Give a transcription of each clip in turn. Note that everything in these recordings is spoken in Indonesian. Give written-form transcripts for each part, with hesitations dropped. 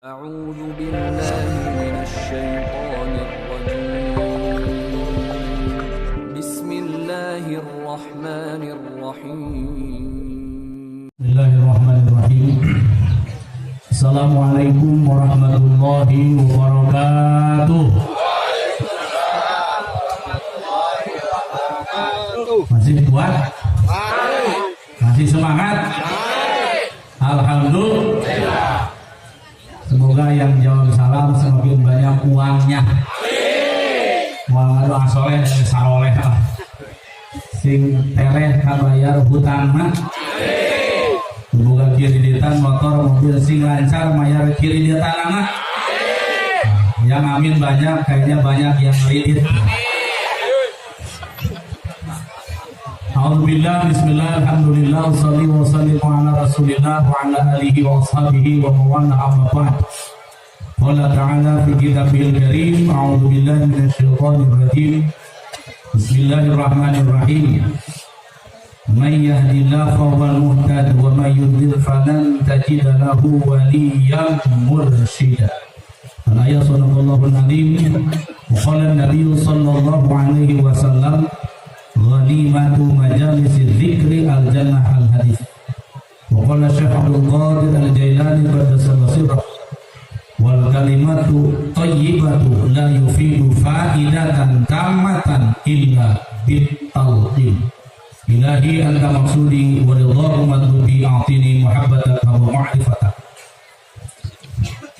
أعوذ بالله من الشيطان الرجيم بسم الله الرحمن الرحيم Bismillahirrahmanirrahim. Assalamualaikum warahmatullahi wabarakatuh. Masih kuat? Masih semangat? Alhamdulillah. Semoga yang jawab salam semakin banyak uangnya. Uang doa soleh saroleh sing tereh kabayar hutang mah. Semoga kiri ditan motor mobil sing lancar mayar kiri ditan anak. Yang amin banyak, kayaknya banyak yang ridit. Alhamdulillah, bismillah, alhamdulillah, salli wa sallimu ala rasulillah wa ala alihi wa ashabihi wa mawana amma ba'd. Qala ta'ala fi kitabihil karim, a'udhu billahi minasyaitonir rajim. Bismillahirrahmanirrahim. Man yahdillahu fahuwal muhtad wa man yudlil falan tajida lahu waliyyan mursyida. Al-ayat sadaqallahul azim. Wa qala an-nabiy sallallahu alaihi wasallam ghanimatu majalisi dzikri al-jannah al-hadis. Wa qala Syekh Abdul Qadir al-Jailani qaddasallahu sirrah wal kalimatu thayyibatu la yufidu fa'idatan tammatan illa bit-talqin. Ilahi anta maksudi wa ridhahu madlubi a'tini muhabbataka wa ma'rifataka.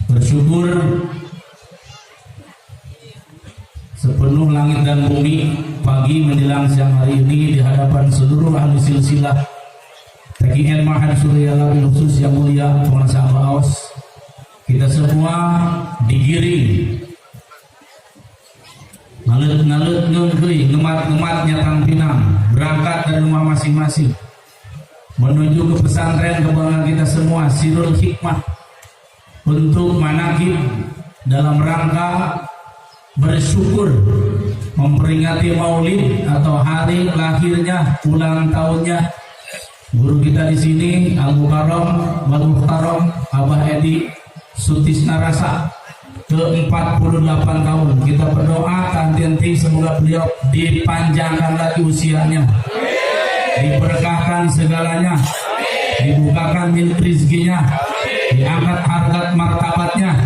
Bersyukur sepenuh langit dan bumi pagi menjelang siang hari ini di hadapan seluruh ahli silsilah TKN Ma'had Surya Al khusus yang mulia penguasa Abaos, kita semua digiring ngalut ngeuy ngemat nyatang pinang berangkat dari rumah masing-masing menuju ke pesantren kebanggaan kita semua Sirul Hikmah untuk manakib dalam rangka bersyukur memperingati maulid atau hari lahirnya ulang tahunnya guru kita di sini Al-Mukarram Wal Muhtaram Abah Edi Sutisna Rasa ke-48 tahun. Kita berdoa tanti semoga beliau dipanjangkan lagi usianya, diberkahkan segalanya, dibukakan milik rizkinya, diangkat harkat martabatnya,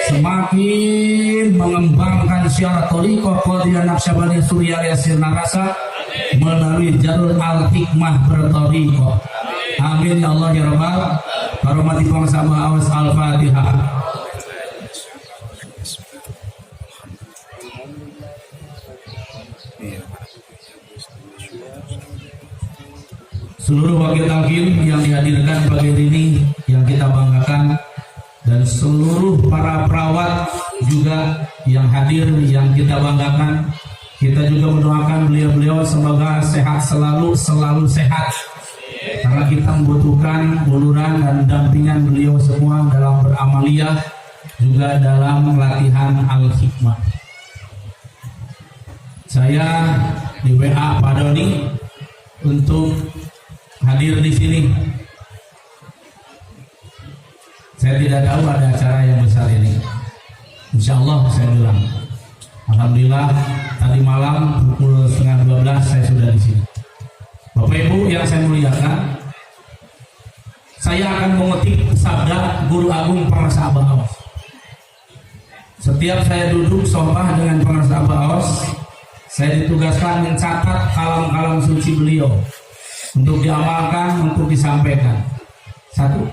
semakin mengembangkan syiar thariqah Qadiriyah Naqsyabandiyah Surya Yasir Narasa melalui jalur al-hikmah berthariqah. Amin ya Allah ya Rabbal Karomati Bangsa Awas. Al-Fatihah. Seluruh wakil talqin yang dihadirkan pagi ini yang kita banggakan, dan seluruh para perawat juga yang hadir yang kita banggakan. Kita juga mendoakan beliau-beliau semoga sehat selalu sehat, karena kita membutuhkan uluran dan dampingan beliau semua dalam beramaliyah juga dalam latihan al-hikmah. Saya di WA Pak Doni untuk hadir di sini. Saya tidak tahu ada acara yang besar ini. Insya Allah saya bilang. Alhamdulillah tadi malam pukul 11:30 saya sudah di sini. Bapak Ibu yang saya muliakan, saya akan mengutip sabda Guru Agung Pengarsa Abaos. Setiap saya duduk sohbah dengan Pengarsa Abaos, saya ditugaskan mencatat kalam-kalam suci beliau untuk diamalkan, untuk disampaikan. Satu,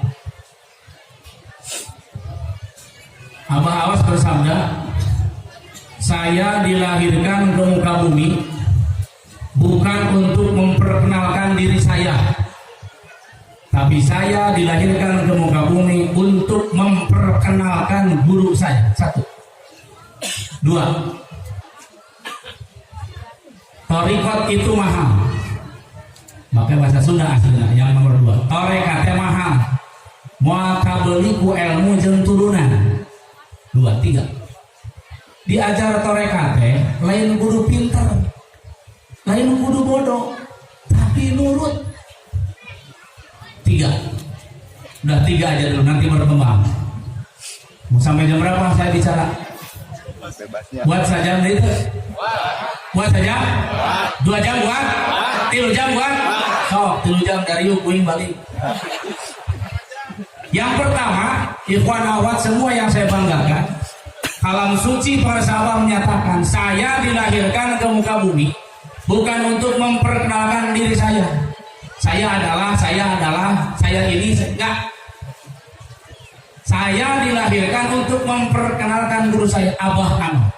Abah Awas bersabda, saya dilahirkan ke muka bumi bukan untuk memperkenalkan diri saya, tapi saya dilahirkan ke muka bumi untuk memperkenalkan guru saya. Satu. Dua, thariqat itu mahal. Pakai bahasa Sunda aslinya. Yang nomor 2, tarekat mahal, moal kabeli ku ilmu jeung turunan. 2, 3, diajar tarekat lain kudu pinter, lain kudu bodoh, tapi nurut. 3, udah 3 aja dulu, nanti berkembang. Mau sampai jam berapa saya bicara? Buat saja itu. Buat saja. 2 jam buat. 3 jam buat. Sok 3 jam dari yuk puing balik. Yang pertama, ikhwan akhwat semua yang saya banggakan, kalam suci para sahabat menyatakan, saya dilahirkan ke muka bumi bukan untuk memperkenalkan diri saya. Saya adalah, saya ini, enggak. Saya dilahirkan untuk memperkenalkan guru saya, Abah Anwar.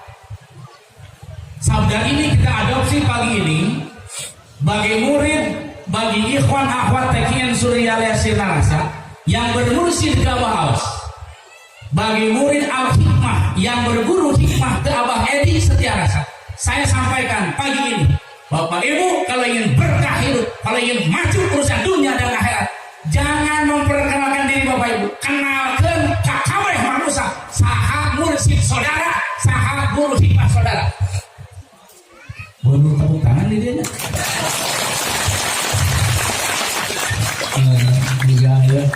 Sabda ini kita adopsi pagi ini bagi murid, bagi ikhwan akhwat TKN Surya Yasin Narasa yang bermursyid ke Abah Aos, bagi murid Al-Hikmah yang berguru hikmah ke Abah Edi Setiarasa. Saya sampaikan pagi ini, Bapak Ibu, kalau ingin berkah hidup, kalau ingin maju urusan dunia dan akhirat, jangan memperkenalkan diri Bapak Ibu, kenalkan kakaweh manusia, saha mursyid saudara, saha guru hikmah saudara. Boleh tepuk tangan di dia.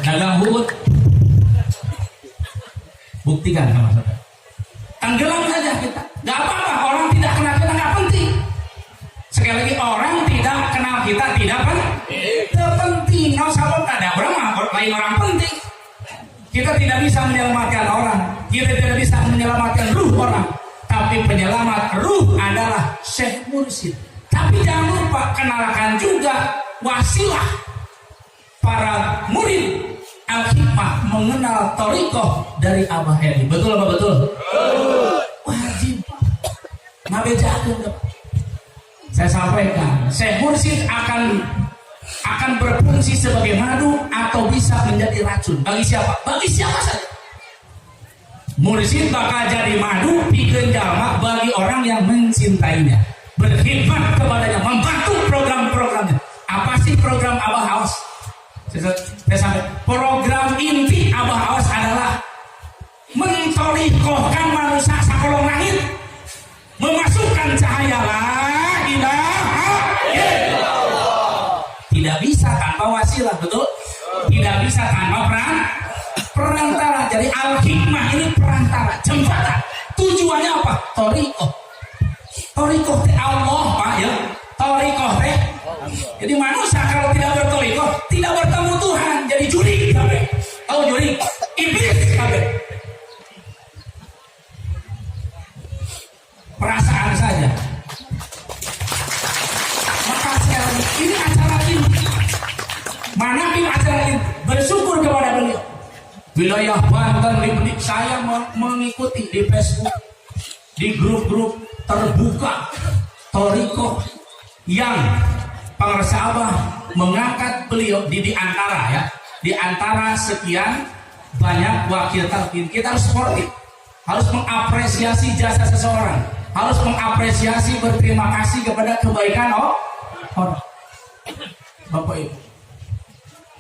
Dagang bubut. Buktikan sama saudara. Tenggelam saja kita. Gak apa-apa, orang tidak kenal kita gak penting. Sekali lagi, orang tidak kenal kita tidak penting. Nggak usah ada berapa lain orang penting. Kita tidak bisa menyelamatkan orang. Kita tidak bisa menyelamatkan ruh orang. Tapi penyelamat ruh adalah Syekh Mursyid. Tapi jangan lupa kenalkan juga wasilah para murid Al-Hikmah mengenal Thariqah dari Abah Edi. Betul apa betul? Wajib. Ngabejakeun. Saya sampaikan, Syekh Mursyid akan berfungsi sebagai madu atau bisa menjadi racun. Bagi siapa? Bagi siapa saja. Mursyid bakal jadi madu pikeun jalma bagi orang yang mencintainya, berkhidmat kepadanya, membantu program-programnya. Apa sih program Abah Aos? Saya sampai program inti Abah Aos adalah mentorikohkan manusia sakolong langit, memasukkan cahaya la ilaha illallah. Tidak bisa tanpa wasilah, betul? Tidak bisa tanpa perantara. Jadi Al-Hikmah ini perantara, jembatan. Tujuannya apa? Thariqah. Thariqah teh Allah, Pak ya. Thariqah teh. Jadi manusia kalau tidak berthariqah, tidak bertemu Tuhan, jadi juri kabeh. Tahu juri? Iblis kabeh. Perasaan saja. Maka sekali ini acara ini. Mana ini acara ini? Bersyukur kepada beliau. Wilayah Banten saya mengikuti di Facebook, di grup-grup terbuka Thariqah yang pengarsa Abah mengangkat beliau di antara ya, di antara sekian banyak wakil talqin. Kita harus sportif, harus mengapresiasi jasa seseorang, harus mengapresiasi berterima kasih kepada kebaikan orang. Bapak Ibu,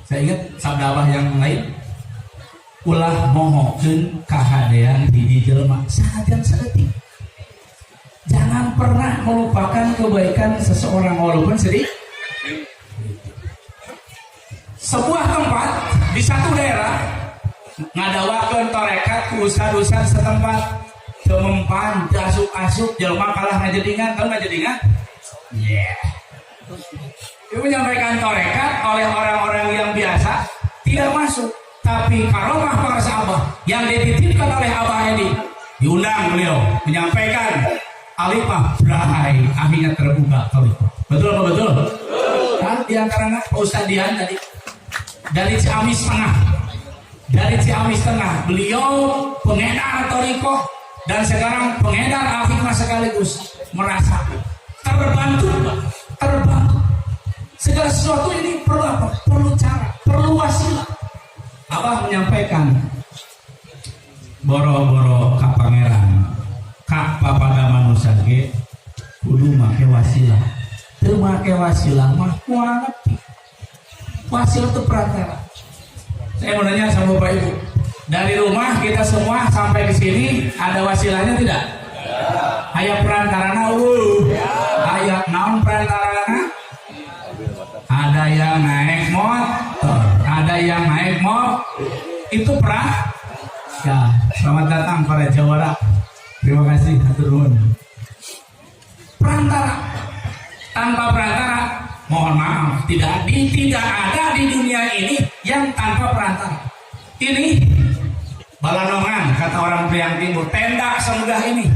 saya ingat sabda Abah yang lain, ulah mohokeun kahadean hiji jelema sahajan saeutik. Jangan pernah melupakan kebaikan seseorang walaupun sedikit. Sebuah tempat di satu daerah ngadawakeun tarekat ku ustad-ustad setempat teu mempan asup-asup jelema kalah ngajedingan. Tahu ngajedingan? Dia menyampaikan tarekat oleh orang-orang yang biasa tidak masuk, tapi karomah para sahabat yang dititipkan oleh Abah Edi diundang beliau menyampaikan alifah berahai akhirnya terbuka Thariqah. Betul apa betul? Kan diantaranya Pak Ustadz Dian tadi dari Ciamis Tengah, beliau pengedar Thariqah dan sekarang pengedar Al-Hikmah sekaligus, merasa terbantu. Segala sesuatu ini perlu apa? Perlu cara, perlu wasilah. Abah menyampaikan boro-boro ka pangeran ka papada manusia ge kudu make wasilah. Teu make wasilah mah moal nepi. Wasilah itu perantara. Saya mau nanya sama Bapak Ibu, dari rumah kita semua sampai ke sini ada wasilahnya tidak? Aya perantarana aya naon perantarana? Ada yang naik motor, ada yang naik motor. Itu Ya, selamat datang para jawara. Terima kasih, hatur nuhun. Perantara, tanpa perantara, mohon maaf, tidak ada di dunia ini yang tanpa perantara. Ini balanongan, kata orang Priang Timur, tenda semudah ini.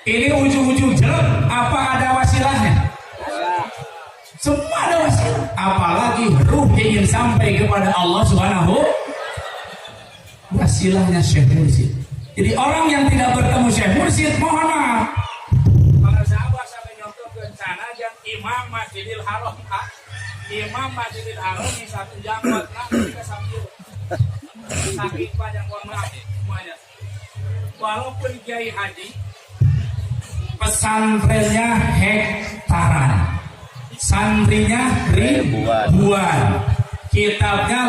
Ini ujung-ujung jelek, apa ada wasilahnya? Semua ada wasilah. Apalagi ruh ingin sampai kepada Allah Subhanahu, wasilahnya Syekh Mursyid. Jadi orang yang tidak bertemu Syekh Mursyid, mohon maaf. Para sahabat sampai nyontoh ke sana yang Imam Masjidil Haram, di satu jangkauan kita sambil sakit panjang, mohon maaf semuanya. Walaupun Kiai Haji pesantrennya hektaran, santrinya ribuan, kitabnya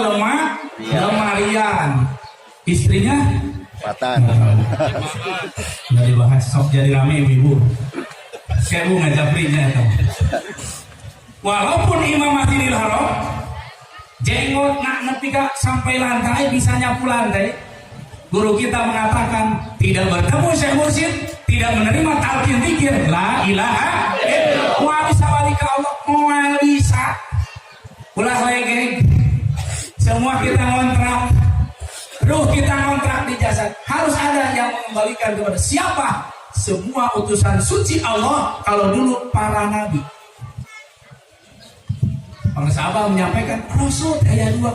lemarian, istrinya Patan. Nggak dibahas, sok jadi rame ibu-ibu. Sebu ngajaprinya itu. Walaupun Imam Masjidil Haram jenggot nak nepi sampai lantai, bisa nyapu lantai. Guru kita mengatakan tidak bertemu Syekh Mursyid, tidak menerima talqin zikir la ilaha illallah. Mau bisa balik ke Allah, mau bisa. Ulah lagi. Semua kita ngontrak, ruh kita ngontrak di jasad. Harus ada yang mengembalikan kepada siapa? Semua utusan suci Allah. Kalau dulu para nabi. Para sahabat menyampaikan Rasul ayat 2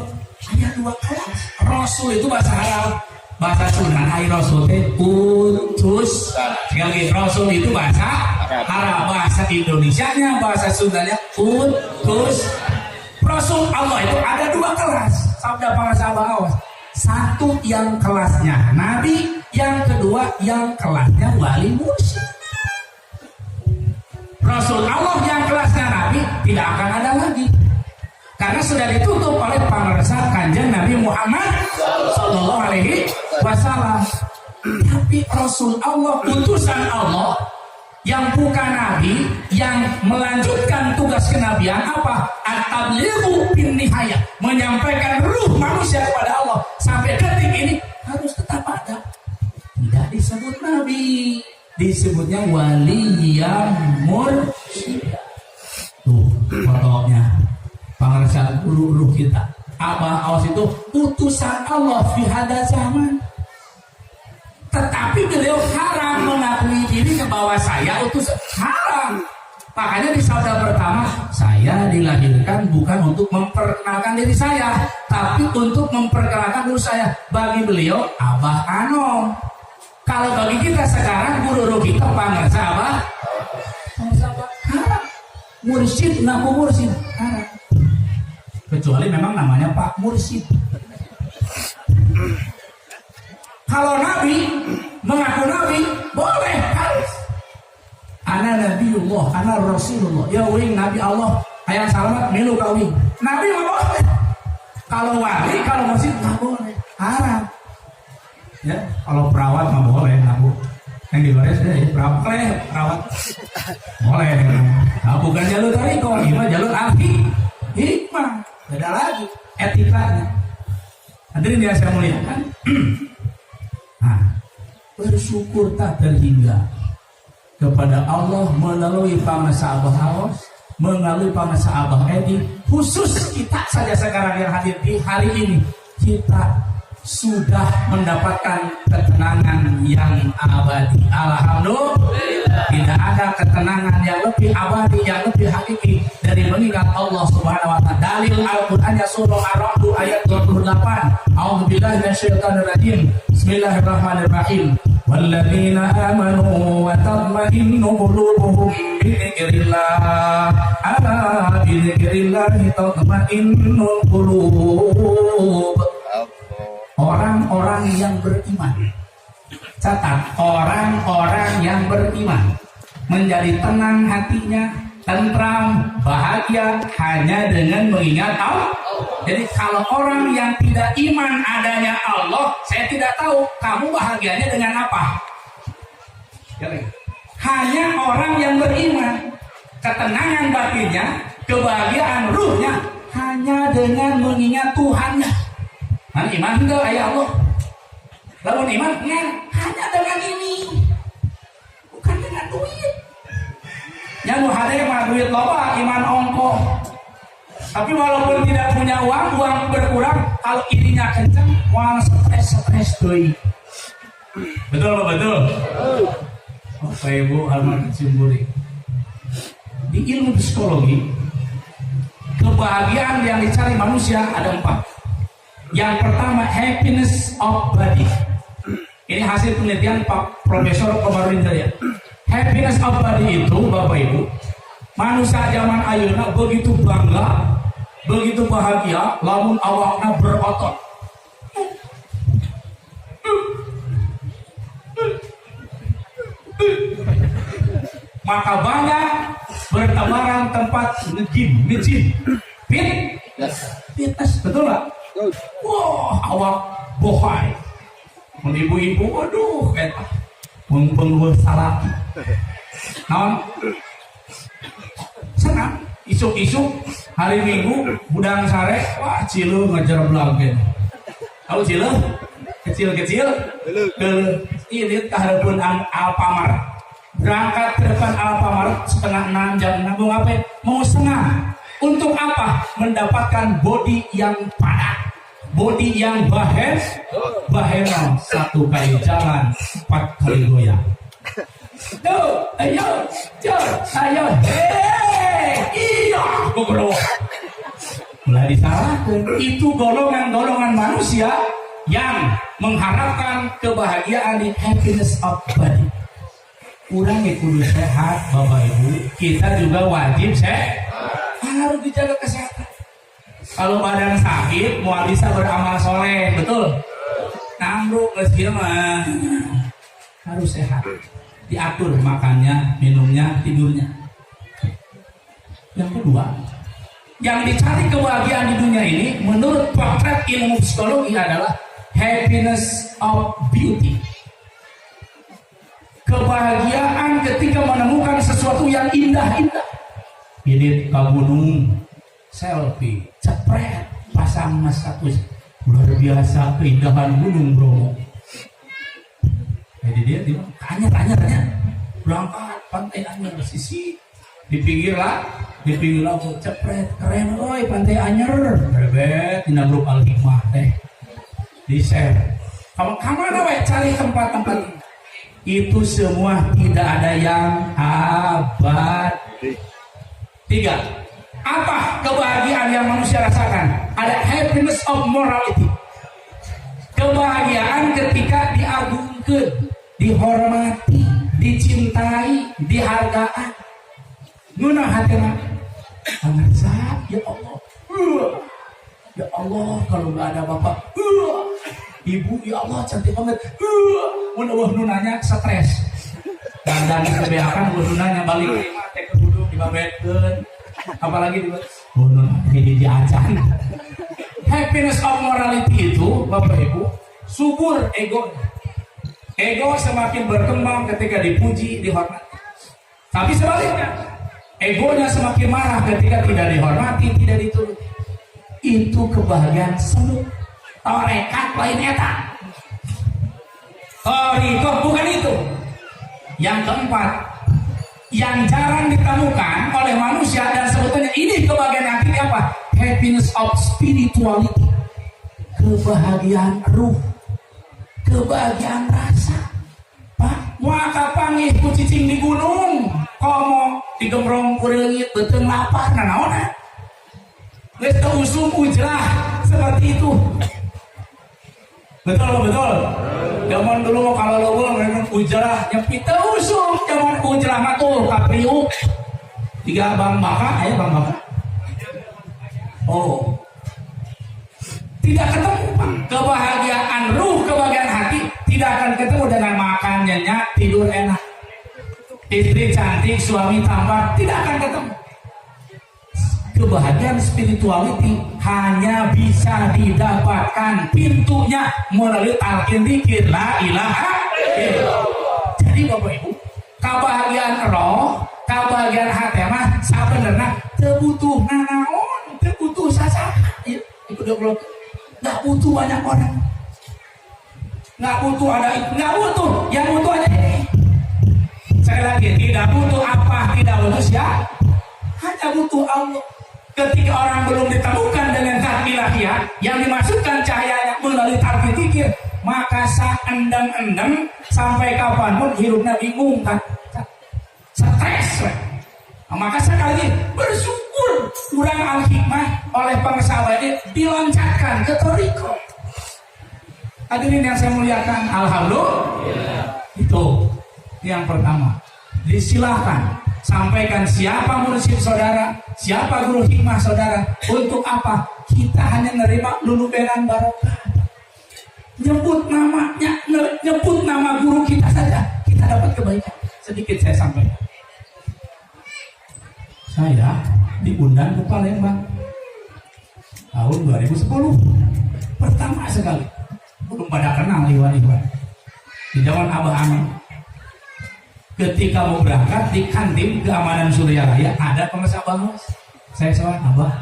kelas. Rasul itu bahasa Arab. Bahasa Sunda, hai Rasul utus. Sekali Rasul itu bahasa Arab, bahasa Indonesianya, bahasa Sundanya utus. Rasul Allah itu ada 2 kelas. Sabda para sahabat awas. Satu yang kelasnya Nabi, yang kedua yang kelasnya wali mursyid. Rasul Allah yang kelasnya Nabi tidak akan ada lagi. Karena sudah ditutup oleh pamersa Kanjeng Nabi Muhammad Sallallahu Alaihi Wasallam. Tapi Rasul Allah, utusan Allah yang bukan Nabi, yang melanjutkan tugas kenabian apa? At-tablighu bin nihayah, menyampaikan ruh manusia kepada Allah. Sampai detik ini harus tetap ada. Tidak disebut Nabi, disebutnya wali yang mursyid. Tuh fotonya. Pangeran ruh kita. Abah awas itu utusan Allah fi hada zaman. Tetapi beliau haram mengakui diri bahwa saya utusan, haram. Makanya di sabda pertama, saya dilahirkan bukan untuk memperkenalkan diri saya, tapi untuk memperkenalkan diri saya. Bagi beliau Abah Anom. Kalau bagi kita sekarang guru kita pangeran Abah haram. Mursyid ngaku mursyid haram. Kecuali memang namanya Pak Mursyid. Kalau Nabi mengaku Nabi boleh, harus. Ana Nabiullah, ana Rasulullah. Ya wing Nabi Allah, hayang salamat milu kawing. Nabi nggak boleh. Kalau wali, kalau mursyid nggak boleh, haram. Ya, kalau perawat nggak boleh, ngaku. Yang di luar ya perawat boleh. Nah, bukan jalur tariko, ini jalur hikmah. Beda lagi etikanya. Hadirin yang saya muliakan. Nah, bersyukur tak terhingga kepada Allah melalui panasa Abah Awas, melalui panasa Abah Edi. Khusus kita saja sekarang yang hadir di hari ini, kita sudah mendapatkan ketenangan yang abadi. Alhamdulillah. Tidak ada ketenangan yang lebih abadi, yang lebih hakiki dari mengingat Allah Subhanahu wa taala. Dalil Al-Qur'annya surah Ar-Ra'd ayat 28. A'udzubillahi minasyaitonir rajim. Bismillahirrahmanirrahim. Walladzina amanu wa tatma'innu qulubuhum bi dzikrillah. Ala bi dzikrillah tatma'innul qulub. Orang-orang yang beriman, catat, orang-orang yang beriman menjadi tenang hatinya, tentram, bahagia hanya dengan mengingat Allah. Jadi kalau orang yang tidak iman adanya Allah, saya tidak tahu kamu bahagianya dengan apa. Hanya orang yang beriman, ketenangan batinnya, kebahagiaan ruhnya hanya dengan mengingat Tuhannya. Iman enggak ayah Allah. Lamun iman hanya dengan ini, bukan dengan duit. Yang nu hade mah duit loba, iman ongkoh. Tapi walaupun tidak punya uang berkurang, kalau irinya kencang, uang stres deui. Betul betul. Oh, Ibu Alman Cimburi. Di ilmu psikologi, kebahagiaan yang dicari manusia ada 4. Yang pertama, happiness of body. Ini hasil penelitian Pak Profesor Komarudin Jaya. Happiness of body itu, Bapak Ibu, manusia zaman ayeuna begitu bangga, begitu bahagia, lamun awakna berotot. Maka banyak bertebaran tempat nge-gym, fitness, betul nggak? Wah, awak bohai, ibu-ibu, waduh, eta, mengpengaruh salah. Nah, senang, isuk-isuk hari Minggu, budang sare, wah, cilu ngejar belanggen. Tahu cilu? Kecil-kecil, ini keharapun Alfamart. Berangkat ke depan Alfamart setengah 6 jam 6 mau ngapain? Mau setengah. Untuk apa? Mendapatkan body yang padat, body yang bahenol. 1 kali jalan, 4 kali goyang. Tuh, ayo, iya, gogoro. Mulai disalahkan. Itu golongan manusia yang mengharapkan kebahagiaan di happiness of body. Kurang kudu sehat, Bapak Ibu. Kita juga wajib harus dijaga kesehatan. Kalau badan sakit, mau bisa beramal soleh, betul? Nambruk meski mah harus sehat. Diatur makannya, minumnya, tidurnya. Yang kedua, yang dicari kebahagiaan di dunia ini, menurut potret ilmu psikologi adalah happiness of beauty. Kebahagiaan ketika menemukan sesuatu yang indah-indah. Ini ke gunung, selfie, cepret, pasang status. Luar biasa keindahan gunung Bromo. Jadi dia tanya, berangkat pantai Anyer sisi di pinggir laut cepret, keren oi pantai Anyer. Berbet di Nabruk Al-Hikmah di share. Kamu kemana cari tempat-tempat ini? Itu semua tidak ada yang abadi. 3. Apa kebahagiaan yang manusia rasakan? Ada happiness of morality. Kebahagiaan ketika diagungkan, dihormati, dicintai, dihargai. Guna hatinya. Sangat ya Allah. Ya Allah, kalau nggak ada bapak. Ibu, ya Allah cantik banget. Wah nunanya stres. Dan kebiakan nunanya balik teh ke duduk dibabetkeun. Apalagi di nunanya diacan. Happiness of morality itu, Bapak Ibu, subur ego. Ego semakin berkembang ketika dipuji, dihormati. Tapi sebaliknya, egonya semakin marah ketika tidak dihormati, tidak dituruti. Itu kebahagiaan semu. Torekat lain eta. Torikoh bukan itu. Yang keempat, yang jarang ditemukan oleh manusia dan sebetulnya ini kebahagiaan hati apa? Happiness of spirituality. Kebahagiaan ruh. Kebahagiaan rasa. Pak, muaka panggih ku cicing di gunung. Komo digembrong ku reungit beuteung lapar nanaona. Geus teu usum ujrah seperti itu. Betul. Zaman dulu kalau lo memang ujrah nyepit usum, zaman ujrah mah tuh kapriuk. 3 Bang Baka, ayo Bang Baka. Oh. Tidak ketemu Pak. Kebahagiaan ruh, kebahagiaan hati tidak akan ketemu dengan makan nyenyak, tidur enak. Istri cantik, suami tampan, tidak akan ketemu. Kebahagiaan spirituality hanya bisa didapatkan pintunya melalui talqin dzikir la ilaha illallah. Jadi Bapak Ibu, kebahagiaan roh, kebahagiaan hati mah sabenerna teu butuh nanaon, teu butuh sasaha. Ieu belum enggak butuh banyak orang. Nggak butuh ada itu, nggak butuh. Yang butuh aja ini. Sekali lagi, tidak butuh apa, tidak butuh siapa, hanya butuh Allah. Ketika orang belum ditemukan dengan zat ilahiyah yang dimasukkan cahayanya melalui tarfi fikir, maka saat endem-endem sampai kapanpun hidupnya bingung kan, stres. Maka sekali lagi bersyukur kurang al-hikmah oleh pengusaha ini diloncatkan ke toriko. Hadirin yang saya muliakan, alhamdulillah. Itu yang pertama. Disilahkan sampaikan siapa mursyid saudara, siapa guru hikmah saudara. Untuk apa? Kita hanya menerima luluberan barokah. Nyebut namanya, nyebut nama guru kita saja, kita dapat kebaikan. Sedikit saya sampaikan. Saya diundang ke Palembang tahun 2010. Pertama sekali. Belum pada kenal Iwan di zaman Abah Amin. Ketika mau berangkat di kantin keamanan Surya Raya ada pengesah bahas. Saya soal Abah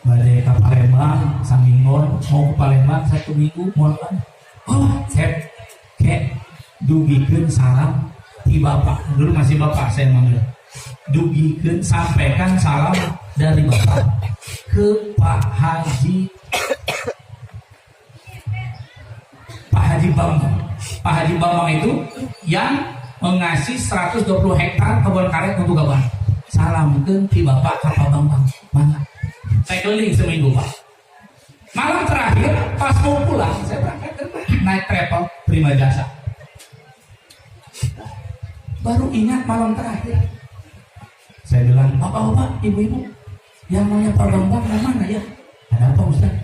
badai ke Palembang Saminggon, mau ke Palembang 1 minggu mau apa? Oh saya kayak dugikeun salam di bapak, dulu masih bapak saya manggil. Dugikeun sampaikan salam dari bapak ke Pak Haji Bambang. Pak Haji Bambang itu yang mengasih 120 hektar kebun karet untuk Gabah. Salam ke Bapak Pak Bambang. Mana? Saya keliling seminggu Pak. Malam terakhir pas mau pulang saya berangkat naik travel Prima Jasa. Baru ingat malam terakhir. Saya bilang, Bapak, Ibu-ibu, yang namanya Pak Bambang yang mana ya? Ada apa Ustaz?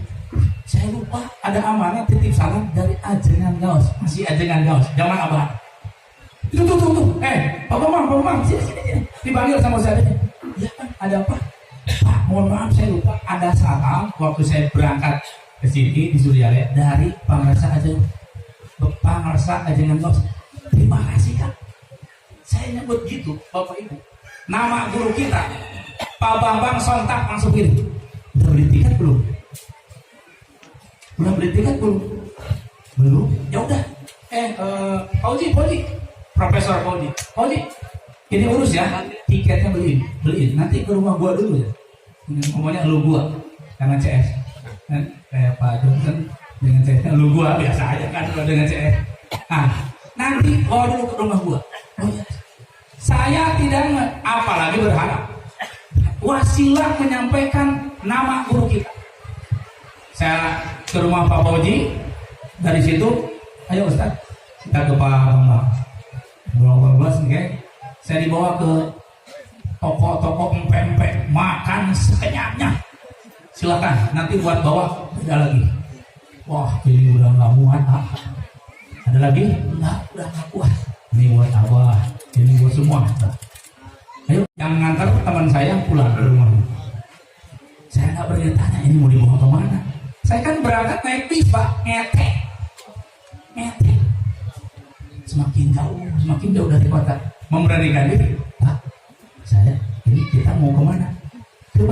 Saya lupa ada amanah titip salam dari Ajengan Gaos, masih Ajengan Gaos, zaman Abah. Tuh. Pak Bambang, sini. Dipanggil sama saya. Ya kan, ada apa? Pak, mohon maaf saya lupa ada salam waktu saya berangkat ke sini di Suryalaya dari Pangrasa Ajengan Gaos. Terima kasih Kak. Saya nyebut gitu, Bapak Ibu. Nama guru kita, Pak Bambang sontak langsung gini. Udah beli tiket belum? Belum. Ya udah. Pauji, Profesor Pauji, ini urus ya, tiketnya beliin. Nanti ke rumah gua dulu ya. Ngomongnya lu gua, karena CS. Kayak Pak Johnson dengan CS, lu gua biasa aja kan kalau dengan CS. Nah, nanti bawa dulu ke rumah gua. Oh ya. Saya tidak apalagi berharap wasilah menyampaikan nama guru kita. Saya ke rumah Pak Pauji, dari situ, ayo Ustaz, kita ke Pak Bambang. Saya dibawa ke toko-toko empek-empek, makan sekenyapnya. Silakan, nanti buat bawa beda lagi. Wah, ini udah nggak muat. Ada lagi? Udah nggak kuat. Ini buat Abah, ini buat semua. Ayo, yang ngantar teman saya pulang ke rumah. Saya nggak bertanya ini mau dibawa kemana. Saya kan berangkat naik bis Pak, ngetek. Semakin jauh dari kota. Memberanikan diri. Pak, ini kita mau kemana? Ke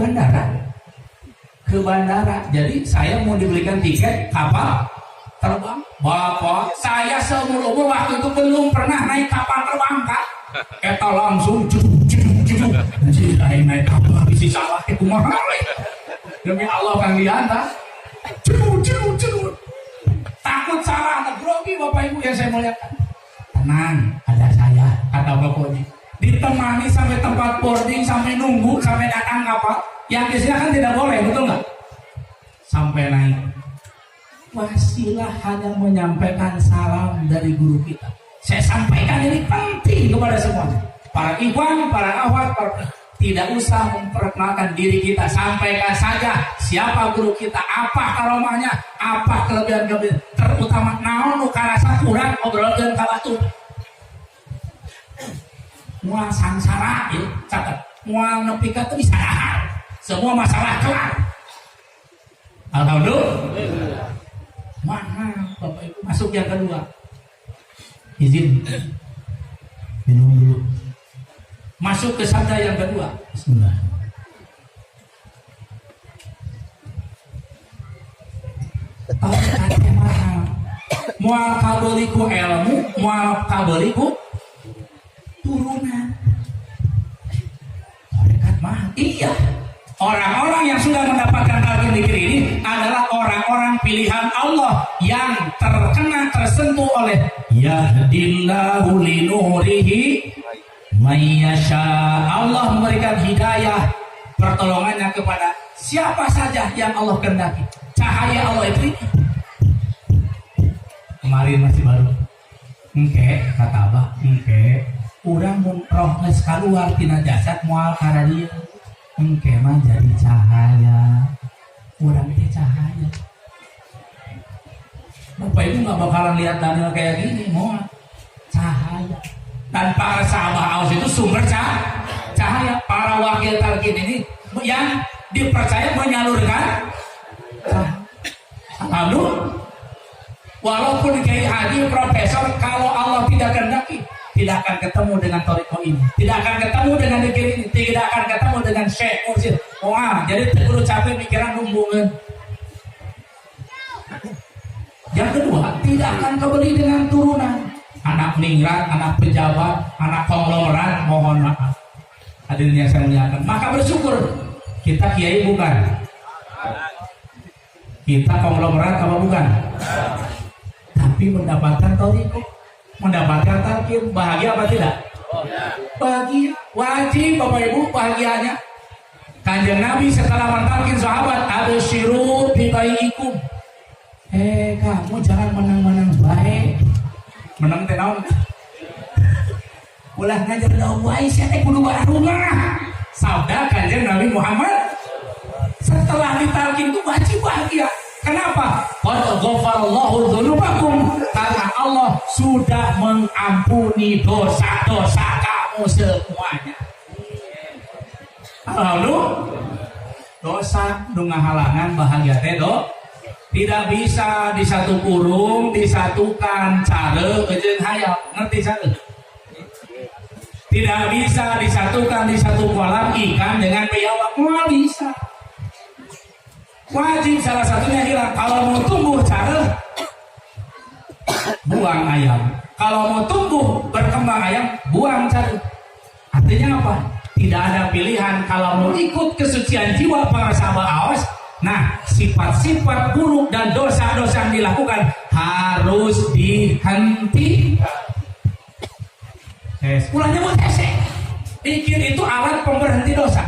bandara. Jadi saya mau dibelikan tiket kapal terbang. Bapak, saya seumur umur waktu itu belum pernah naik kapal terbang Kak. Kita langsung jeduk. Nanti naik kapal isi salah itu mahal. Demi Allah Kang Dianta. Jeduk. Takut salah, grogi Bapak Ibu yang saya muliakan. Tenang, ada saya, kata Bapak Haji. Ditemani sampai tempat boarding, sampai nunggu, sampai datang kapal. Yang biasanya kan tidak boleh, betul nggak? Sampai naik. Wasilah hanya menyampaikan salam dari guru kita. Saya sampaikan ini penting kepada semuanya. Para ikhwan, para akhwat, tidak usah memperkenalkan diri kita, sampaikan saja siapa guru kita, apa karomahnya, apa kelebihan, terutama naon nu karasa kurang obrolkeun ka batur. Moal sangsara ieu catat, moal nepi ka teu bisa dahar. Semua masalah kelar. Alhamdulillah. Mana Bapak Ibu masuk yang kedua. Izin minum dulu. Masuk ke sabda yang kedua. Bismillah. Mau mual kabeliku ilmu, mual kabeliku turunan. Malaikat mah iya. Orang-orang yang sudah mendapatkan talqin dzikir ini adalah orang-orang pilihan Allah yang tersentuh oleh yahdillahu linurihi mayyasha. Allah memberikan hidayah pertolongannya kepada siapa saja yang Allah kehendaki. Cahaya Allah itu kemarin masih baru kata Abah urang mun roh geus kaluar tina jasad moal ka dieu mah jadi cahaya. Urang teh cahaya. Bapak Ibu nggak bakalan lihat Daniel kayak gini, moal cahaya. Dan para sahabat Aus itu sumber cahaya. Para wakil talqin ini yang dipercaya menyalurkan lalu walaupun kiai haji profesor, kalau Allah tidak kehendaki tidak akan ketemu dengan toriko ini, tidak akan ketemu dengan dzikir ini, tidak akan ketemu dengan syekh mursyid. Wah, jadi terlalu capek pikiran hubungan. Yang kedua, tidak akan kebeli dengan turunan. Anak ningrat, anak pejabat, anak konglomerat, mohon maaf. Hadirin yang saya muliakan, maka bersyukur kita kiai bukan. Kita konglomerat apa bukan? Tapi mendapatkan toriko, mendapatkan talqin, bahagia apa tidak? Bahagia, wajib Bapak Ibu bahagianya. Kanjeng Nabi setelah mentalqin sahabat, absyiru bi bai'ikum. Kamu jangan menang-menang baik. Menang teh naon? Ulah ngajar daun wae sia teh kudu barumah. Sabda Kanjeng Nabi Muhammad setelah ditalqin itu wajib bahagia. Kenapa? Qad ghafarallahu dzunubakum, karena Allah sudah mengampuni dosa-dosa kamu semuanya. Lalu dosa nu ngahalangan bahagia teh tidak bisa di satu kurung disatukan care jeung hayam, ngerti satu? Tidak bisa disatukan di satu kolam ikan dengan biawak, nggak bisa. Wajib salah satunya hilang. Kalau mau tumbuh cara buang ayam. Kalau mau tumbuh berkembang ayam, buang cara. Artinya apa? Tidak ada pilihan. Kalau mau ikut kesucian jiwa para sahabat Awas, nah sifat-sifat buruk dan dosa-dosa yang dilakukan harus dihentikan. Ulangnya mau tesek. Pikir itu alat pemberhenti dosa.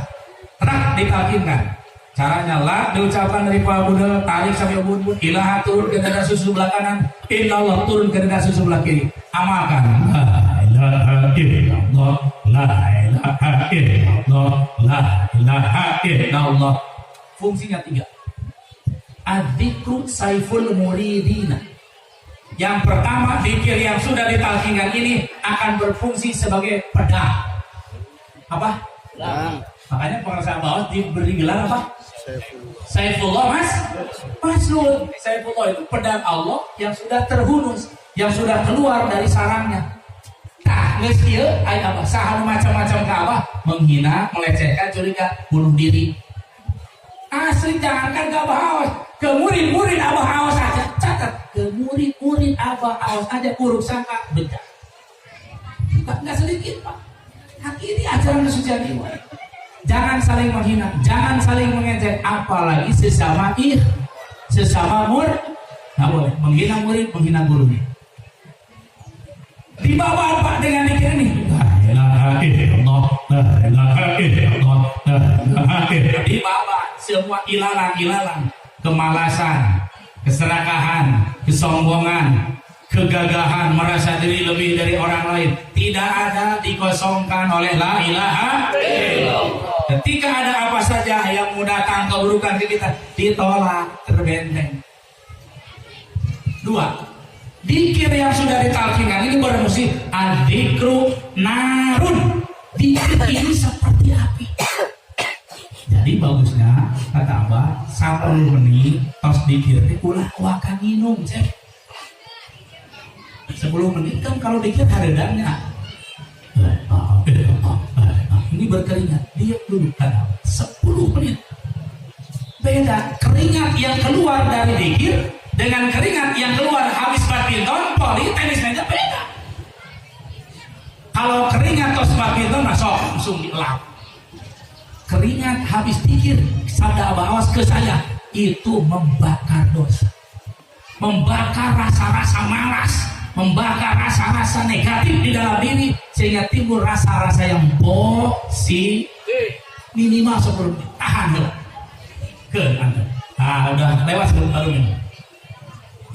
Rak ditalqinkan. Caranya la diucapkan dari Pak Budel, tarik sampai ubun-ubun, ilaha turun ke dada susu sebelah kanan, illallah turun ke dada susu sebelah kiri. Amalkan. La ilaha illallah, la ilaha illallah, la ilaha illallah. Fungsinya 3. Adzikru saiful muridina. Yang pertama, dzikir yang sudah ditalqinkan ini akan berfungsi sebagai pedang. Apa? Pedang. Makanya pengusaha bawah diberi gelar apa? Saifullah Maslul. Saifullah itu pedang Allah yang sudah terhunus, yang sudah keluar dari sarangnya. Nah, geus kieu aya apa? Saha macam-macam ka apa? Menghina, melecehkan, curiga, bunuh diri. Asli jangankan ke Abah Awas, ke murid-murid Abah Awas aja. Catat, ke murid-murid Abah Awas aja buruk sangka bedah. Enggak sedikit, Pak. Akhiri ajaran kesucian jiwa. Jangan saling menghina, jangan saling mengejek, apalagi sesama murid. Nggak boleh menghina murid, menghina gurunya. Dibawa Pak dengan dzikir ini. La ilaha illallah, la ilaha illallah, la ilaha illallah. Dibawa semua ilalang, kemalasan, keserakahan, kesombongan, kegagahan, merasa diri lebih dari orang lain, tidak ada dikosongkan oleh la ilaha illallah. Ketika ada apa saja yang mau datang keburukan ke kita, ditolak, terbenteng. 2. Dzikir yang sudah ditalqinkan ini berfungsi adzikru narun. Dzikir ini seperti api. Jadi bagusnya kata Abah 10 menit tos dzikir teh ulah wakan minum cek. 10 menit kan kalau dikit haredangnya ini berkeringat, diam dulu kan 10 menit. Beda keringat yang keluar dari dzikir dengan keringat yang keluar habis badminton, poli, tenis meja beda. Kalau keringat tos badminton masuk langsung dilap. Keringat habis pikir, sabda Abah Awas ke saya, itu membakar dosa, membakar rasa-rasa malas, membakar rasa-rasa negatif di dalam diri, sehingga timbul rasa-rasa yang positif. Minimal sebelum tahan dulu. Ke Anda. Nah, udah lewat sebelum baru ini.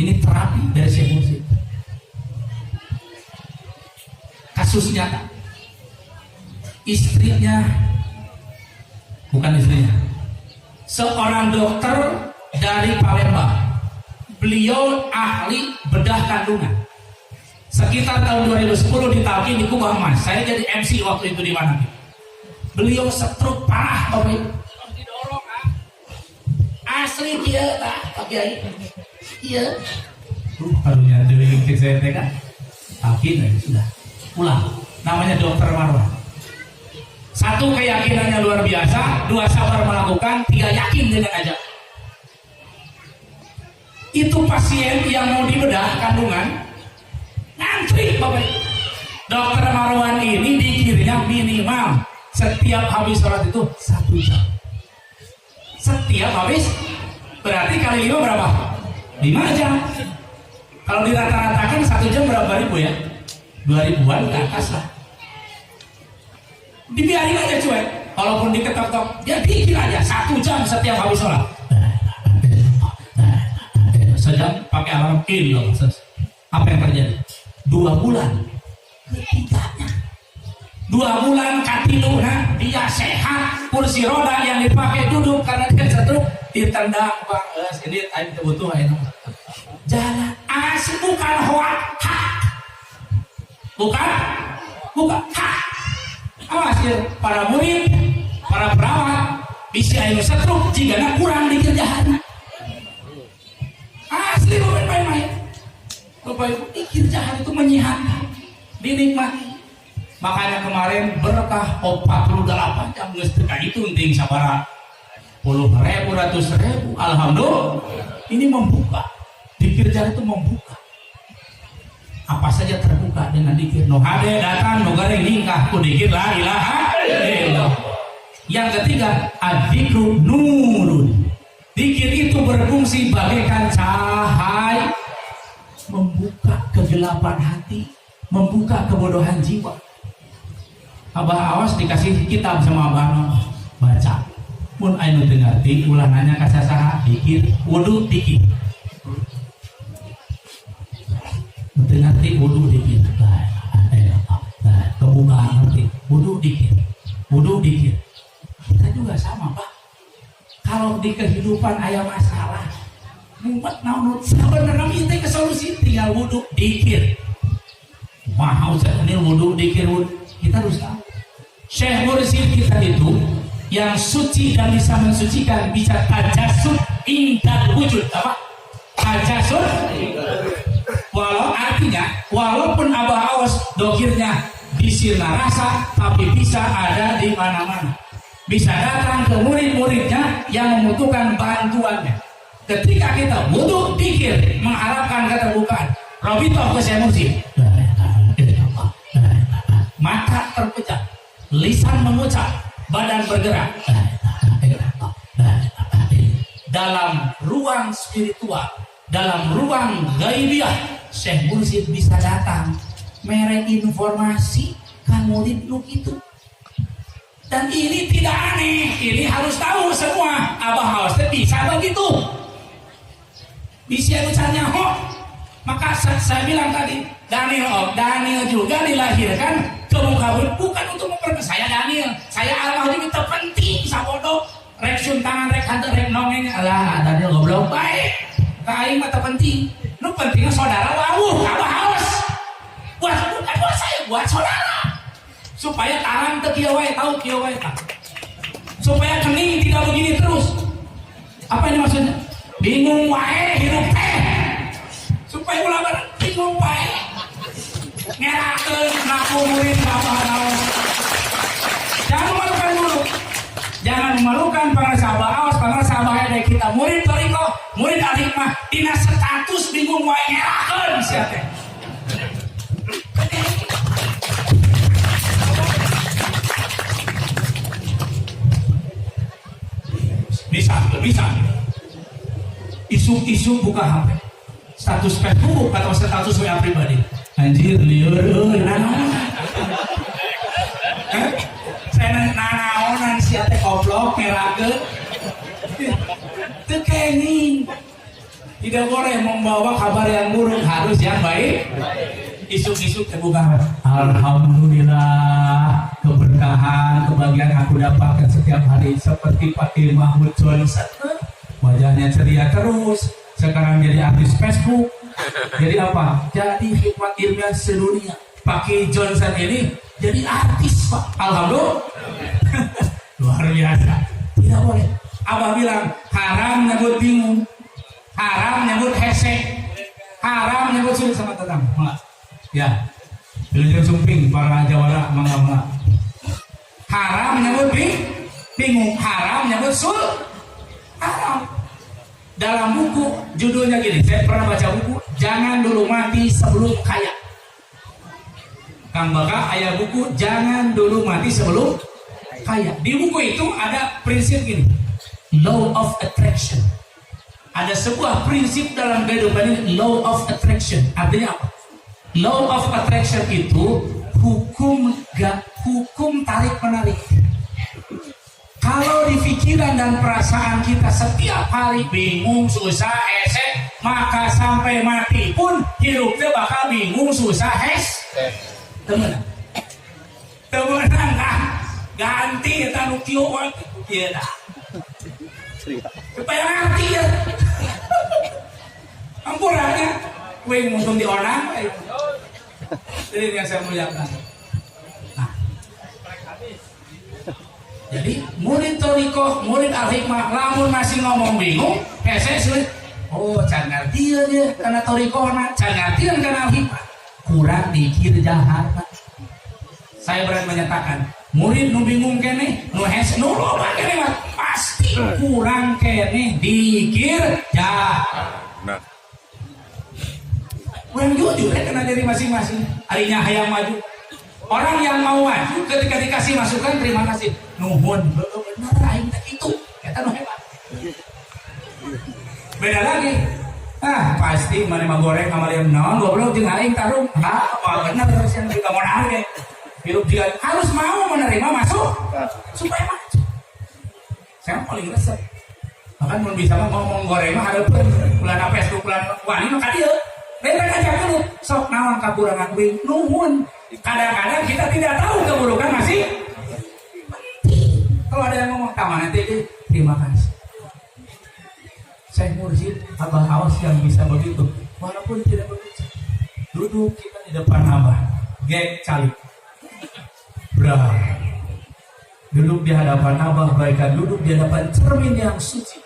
Ini terapi dari Syekh Mursyid. Kasus nyata. Istrinya, bukan istrinya, seorang dokter dari Palembang. Beliau ahli bedah kandungan. Sekitar tahun 2010 di Talkin di Kubah Mas. Saya jadi MC waktu itu di mana? Beliau stroke parah, Bapak Ibu. Asli dia tak, Pak Kiai. Iya. Barunya dari saya kan. Talkin aja sudah pulang. Namanya Dokter Marwan. Satu, keyakinannya luar biasa, dua, sabar melakukan, tiga, yakin dengan ajak. Itu pasien yang mau dibedah kandungan ngantri, Bapak. Dokter Marwan ini dikirnya minimal setiap habis sholat itu 1 jam. Setiap habis, berarti kali 5 berapa? 5 jam. Kalau dirata-ratakan 1 jam berapa ribu ya? 2.000-an ke atas lah. Dibiarin aja cuek, walaupun diketok-tok, dia dikir aja 1 jam setiap habis sholat. Sejam pakai alarm ini loh. Apa yang terjadi? 2 bulan ketiganya 2 bulan katiluna dia sehat, kursi roda yang dipakai duduk karena dia stroke ditendang Pak. Ini aing butuh aing jalan asli, bukan hoak, hak, bukan hak. Awas ya, para murid, para perawat bisa aing stroke jika kurang di kerjaan. Asli bukan main-main. Bapak Ibu, kerjaan itu menyehatkan, dinikmati. Makanya kemarin berkah 48 jam nggak itu penting sabara puluh ribu, ratus ribu. Alhamdulillah, ini membuka. Dikir jalan itu membuka. Apa saja terbuka dengan dikir. No hade datang, no gareng ningkah, ku dikir la ilaha illallah. Yang ketiga, adzikru nurun. Dikir itu berfungsi bagaikan cahaya, membuka kegelapan hati, membuka kebodohan jiwa. Abah Awas dikasih kitab sama Abah, baca. Mun anu teu ngarti ulah nanya ka sasaha, dikir, wudu dikir. Mun teu ngarti wudu dikir. Kebuka ngerti, wudu dikir. Kita juga sama, Pak. Kalau di kehidupan aya masalah, mumet naon sabenerna kita ke solusi tinggal wudu dikir. Mahal sekali wudu dikir, kita harus tahu. Syekh Mursyid kita itu yang suci dan bisa mensucikan, bisa tajasud indal wujud. Apa? Tajasud. Walaupun Abah Awas dokirnya di sirna rasa, tapi bisa ada di mana-mana. Bisa datang ke murid-muridnya yang membutuhkan bantuannya. Ketika kita butuh pikir, mengharapkan keterbukaan, Robito ke Syekh Mursyid, mata terpecah, lisan mengucap, badan bergerak. Dalam ruang spiritual, dalam ruang gaibiah, Syekh Mursyid bisa datang merek informasi kan murid lu itu. Dan ini tidak aneh, ini harus tahu semua. Abah Awas bisa begitu. Bisa ucapnya maka saya bilang tadi, Daniel juga dilahirkan ke muka bumi bukan untuk memperbaiki. Saya Daniel, saya Allah ini terpenting sabodo. Rek suntangan, rek hantar, rek nongeng. Alah, Daniel goblok baik. Kain mah terpenting. Nu pentingnya saudara wawuh, Abah Awas. Bukan buat saya, buat saudara. Supaya tangan teu kieu wae, tahu kieu wae. Supaya kening tidak begini terus. Apa ini maksudnya? Bingung wae hidup teh. Supaya ulah bingung wae. Ngerakeun ngaku murid Abah Awas. Jangan memalukan dulu. Jangan memalukan para sahabat Awas, para sahabat dari kita murid toriko. murid al-hikmah dina status bingung wae ngerakeun sia teh. Bisa. Isu buka HP. Status Facebook atau status WA pribadi. Anjir lieur euy nanaon. Saya nanaonan sia teh goblok ngerakeun. Teu kenging. Tidak boleh membawa kabar yang buruk, harus yang baik. Isu-isu terbuka. Alhamdulillah, keberkahan, kebahagiaan aku dapatkan setiap hari seperti Pak Mahmud Johnson. Wajahnya ceria terus. Sekarang jadi artis Facebook. Jadi apa? Jadi hikmat ilmiah sedunia. Pak Johnson ini jadi artis, Pak. Alhamdulillah. Luar biasa. Tidak boleh. Abah bilang haram nyebut bingung, haram nyebut hese, haram nyebut sulit sama tetang. Ya, Wilujeng Sumping para jawara mangga. Haram nyebut bingung, haram nyebut haram. Dalam buku judulnya gini, saya pernah baca buku Jangan Dulu Mati Sebelum Kaya. Kang Baka ayat buku Jangan Dulu Mati Sebelum Kaya. Di buku itu ada prinsip gini, law of attraction. Ada sebuah prinsip dalam kehidupan ini, law of attraction. Artinya apa? Law of attraction itu hukum tarik menarik. Kalau di pikiran dan perasaan kita setiap hari bingung, susah, hese, maka sampai mati pun hidupnya bakal bingung, susah, hese. Temenan kan? Ganti eta nu kieu wae kieu dah. Supaya ngerti ya. Ampurannya kuing untung dionang. Jadi yang saya muliakan. Nah. Jadi murid Toriko, murid al-hikmah lamun masih ngomong bingung, hese sulit. Oh, can ngartieun ye kana Torikona, can ngartieun kana al-hikmah. Kurang dikir jahat. Saya berani menyatakan, murid nu bingung kene, nu hese, nu loba kene mah pasti kurang kene dikir jahat. Nah. Kurang jujur kena diri masing-masing. Arinya hayang maju. Orang yang mau maju ketika dikasih masukan terima kasih. Nuhun, bener aing teh kitu. Eta nu hebat. Beda lagi. Pasti mana mah goreng sama liam naon goblok jeung aing tarung. Apa bener cenah juga mau nage. Hidup dia harus mau menerima masuk supaya maju. Saya paling resep. Bahkan mun bisa mah ngomong goreng mah hareupeun bulan Facebook bulan wani mah ka dieu. Mereka aja dulu sok naon kakurangan wing nuhun. Kadang-kadang kita tidak tahu keburukan masih penting. Kalau ada yang ngomong taman nanti terima kasih. Saya mursyid abah awas yang bisa begitu. Walaupun tidak begitu. Duduk kita di depan abah. Gek calik. Brah. Duduk di hadapan abah bagaikan duduk di hadapan cermin yang suci.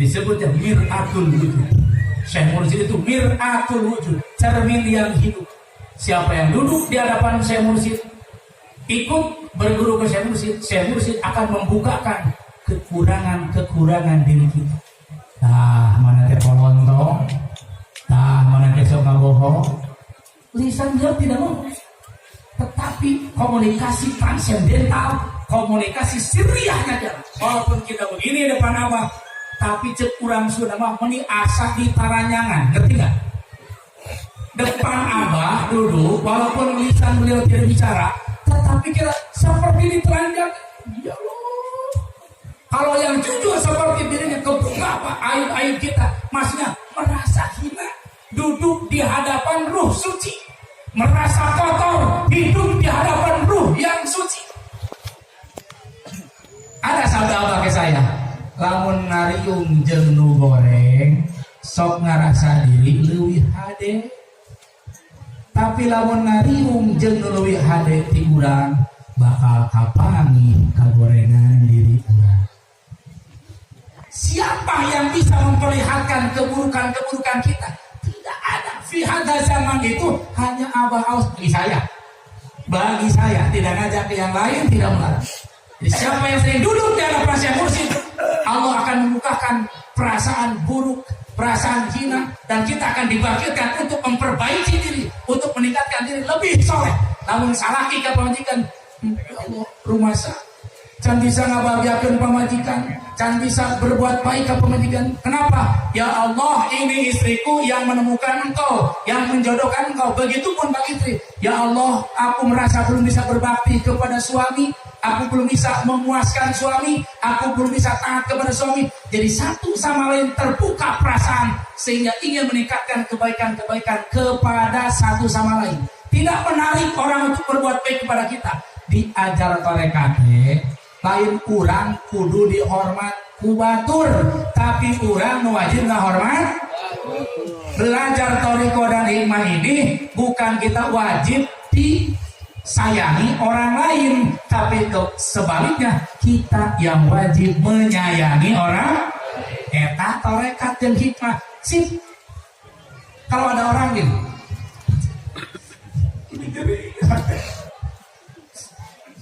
Disebutnya mir'atul wujud. Syekh Mursyid itu mir'atul wujud, cermin yang hidup. Siapa yang duduk di hadapan Syekh Mursyid, ikut berguru ke Syekh Mursyid akan membukakan kekurangan diri kita. Mana teh polontong, mana teh sok ngabohong. Lisan dia tidak mau. Tetapi komunikasi transendental, komunikasi sirriyahnya jalan. Walaupun kita begini depan abah, tapi cek kurang sudah mah meni asa di taranyangan, ngerti nggak? Depan abah duduk, walaupun lisan beliau tidak bicara, tetapi kita seperti diteranjang. Ya Allah. Kalau yang jujur seperti dirinya kebuka apa aib-aib kita, maksudnya merasa hina, duduk di hadapan ruh suci, merasa kotor, hidup di hadapan ruh yang suci. Ada sabda abah ke saya. Lamun ngariung jeung nu goreng sok ngarasa diri leuwih hade. Tapi lamun ngariung jeung nu leuwih hade ti urang bakal kapangi kagorengan diri urang. Siapa yang bisa memperlihatkan keburukan-keburukan kita? Tidak ada. Fi hadza zaman itu hanya abah aus bagi saya. Bagi saya tidak ngajak ke yang lain, tidak melarang. Jadi siapa yang sering duduk di hadapan Syekh Mursyid, Allah akan membukakan perasaan buruk, perasaan hina, dan kita akan dibangkitkan untuk memperbaiki diri, untuk meningkatkan diri lebih soleh. Namun salah ika pamajikan, ya Allah, rumah saya can bisa ngabahagiakeun pamajikan, can bisa berbuat baik ke pamajikan. Kenapa? Ya Allah, ini istriku yang menemukan engkau, yang menjodohkan engkau. Begitupun bagi istri. Ya Allah, aku merasa belum bisa berbakti kepada suami, aku belum bisa memuaskan suami, aku belum bisa taat kepada suami. Jadi satu sama lain terbuka perasaan sehingga ingin meningkatkan kebaikan-kebaikan kepada satu sama lain. Tidak menarik orang untuk berbuat baik kepada kita. Diajar tarekat lain kurang kudu dihormat kubatur, tapi kurang wajib nggak hormat. Belajar toriko dan hikmah ini bukan kita wajib disayangi orang lain, tapi sebaliknya kita yang wajib menyayangi orang. Eta torekat dan hikmah sih. Kalau ada orang gini,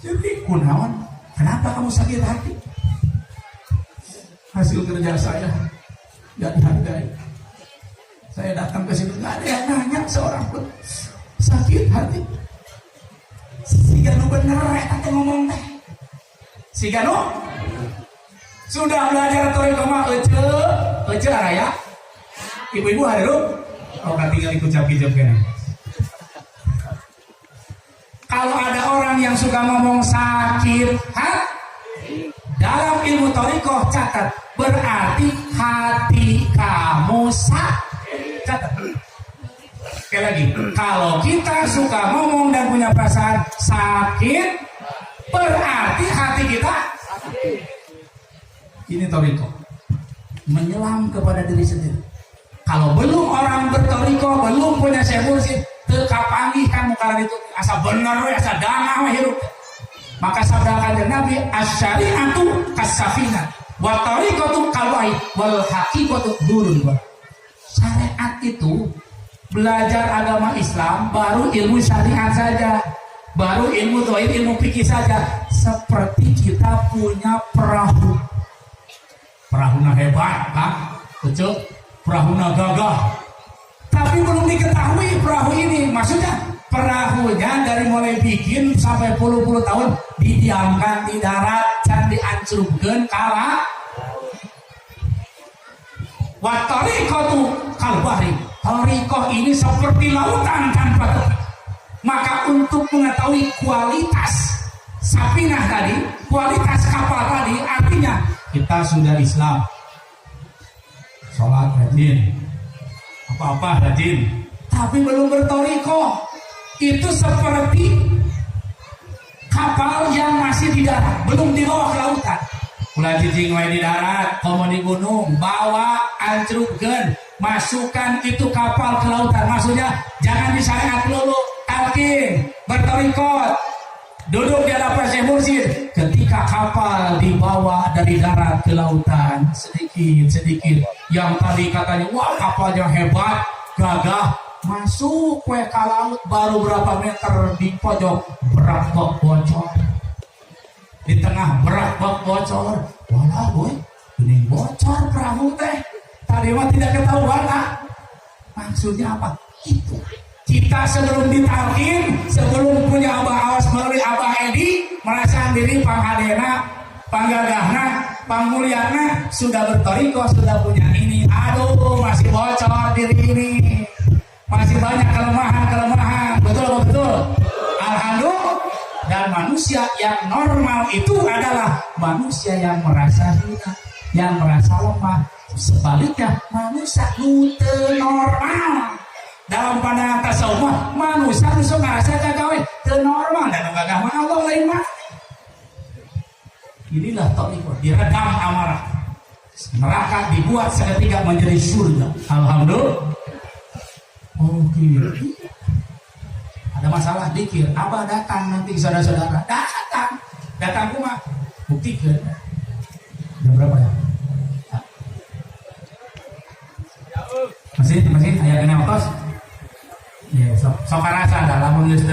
jadi kunaon, kenapa kamu sakit hati? Hasil kerja saya gak dihargai. Saya datang ke sini gak ada yang nanya seorang pun. Sakit hati. Si Ganu bener atau ngomong teh. Si Ganu sudah belajar toriko mah ece araya. Ibu-ibu hadir. Oh tinggal ikut cap-cap kene. Kalau ada orang yang suka ngomong sakit hati, dalam ilmu toriko catat, berarti hati kamu sakit. Catat. Sekali lagi, kalau kita suka ngomong dan punya perasaan sakit, berarti hati kita sakit. Ini toriko, menyelam kepada diri sendiri. Kalau belum orang bertoriko, belum punya semursi, terkapangi kan mukaran itu asa bener we, asa dangah we hirup. Maka sabda kanjeng Nabi, asyari'atu kasafina wa tariqatu kalwai wal haqiqatu durun. Syariat itu belajar agama Islam baru ilmu syariat saja, baru ilmu doa, ilmu fikih saja. Seperti kita punya perahu, perahunya hebat kan, betul, perahunya gagah, tapi belum diketahui perahu ini, maksudnya perahunya dari mulai bikin sampai puluh-puluh tahun didiamkan di darat dan diancurkan kala. Wa tariqatu kalbahri, tariqah ini seperti lautan tanpa tepi. Maka untuk mengetahui kualitas safinah tadi, kualitas kapal tadi, artinya kita sudah Islam, sholat rajin, apa-apa rajin, tapi belum bertoriko. Itu seperti kapal yang masih di darat, belum di bawah lautan. Ulah jijing wae di darat, komo di gunung, bawa ancurkeun, masukkan itu kapal ke lautan. Maksudnya jangan disyariat dulu, talqin, bertorikot, duduk di hadapan Syekh Mursyid. Ketika kapal dibawa dari darat ke lautan, sedikit-sedikit, yang tadi katanya wah kapalnya hebat, gagah, masuk ke laut, baru berapa meter di pojok berat bak bocor, di tengah berat bak bocor. Walah boy, ini bocor perahu teh. Tadi mah tidak ketahuan lah. Maksudnya apa? Itu kita sebelum ditalkin, sebelum punya abah awas melalui abah Edi, merasa diri panghadena, panggagahna, pangmuliana, sudah bertoriko, sudah punya ini. Aduh, masih bocor diri ini, masih banyak kelemahan. Betul. Alhamdulillah. Dan manusia yang normal itu adalah manusia yang merasa hina, yang merasa lemah. Sebaliknya manusia itu normal. Dalam pandangan tasawuf, manusia itu ngerasa gagawe teu normal dan gagah mah Allah lain mah. Inilah taufik, diredam amarah. Neraka dibuat seketika menjadi surga. Alhamdulillah. Oh gitu. Ada masalah dikir, abah datang nanti saudara-saudara, datang rumah, buktikan. Jam berapa ya? Masih ayah kena otos. Ya, sok rasa dah lamun geus